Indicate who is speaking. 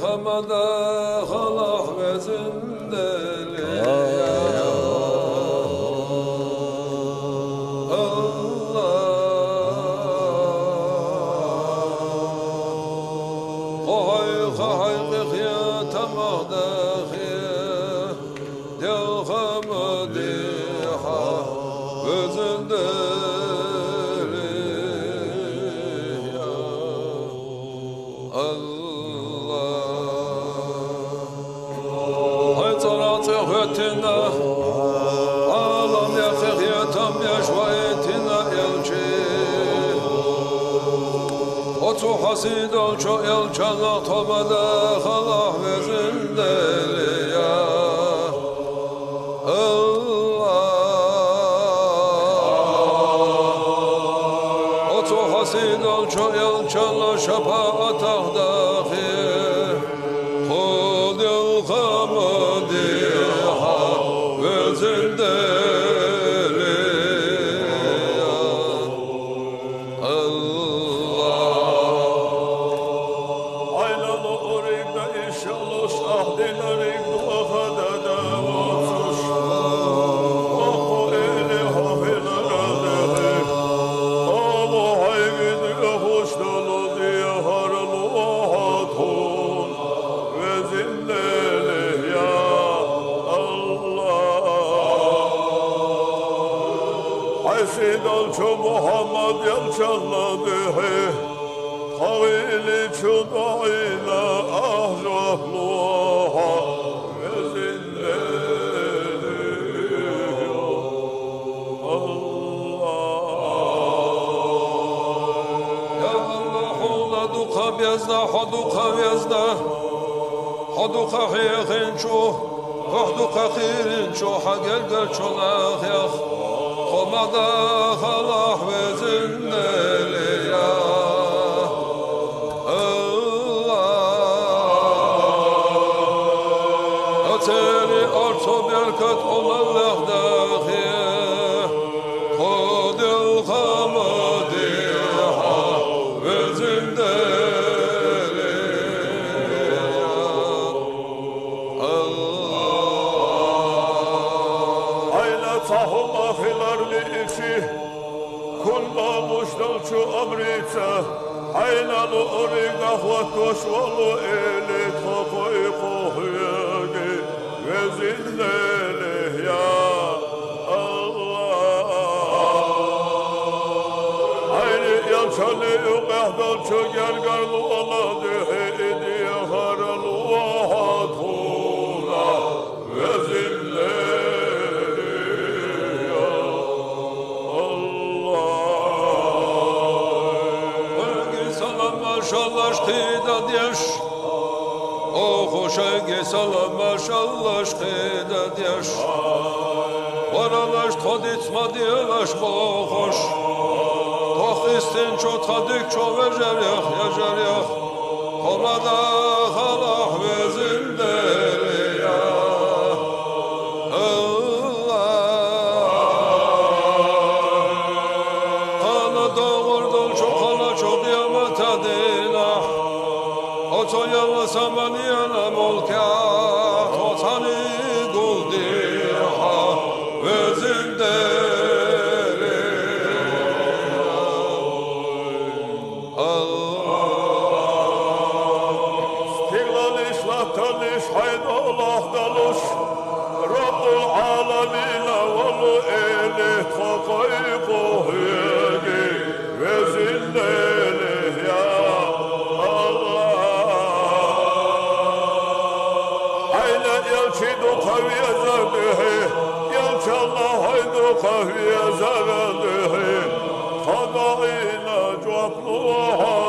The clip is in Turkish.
Speaker 1: hamada halak vezindeli Hasidol çok yalçalak tomada halak vezindeli ya Allah. Otu hasidol çok yalçalak şapaat ahdahi kul yılkamı diha vezindeli Sidolçu Muhammed yalçalladı he Havili çudayla ahzahluha vezinleri Allah. Ya Allah huduka bezda huduka bezda huduka hiyekhinçu huduka khirinçu hagel gel çolak yak komada halak vezindeli ya Allah. Ateri arto berkat olan lehdahi kodil hamadiha vezindeli ya Allah. Ayla tahullah filar kulla muştalçu amrice aynalı ori gahvat koşvalı eli tokoy kohuyagi vezindeli ya Allah. Ayni yalçalı yuqahdalçu gergarlı oladı heydi haralı vahatuna vezindeli maşallah şkida diyaş o hoşa gesalam maşallah şkida diyaş varalaş taditma diyalaş bo hoş toh istin ço tadik ço vecer yak yacer yak komada halak vezindeli ya Allah. Kana doğurdun çok hala çok yamat adına oto yalla samaniyana molka otani guldiha vezindeli Allah. Stiglaliş lahtaliş haydollah daluş Rabbul alamina volu eli tokoy kohuyegi vezindeli ya Allah. Ayla yalçidu kaviye zardıhi yalçallah haydu kaviye zardıhi Kadayla cevapluha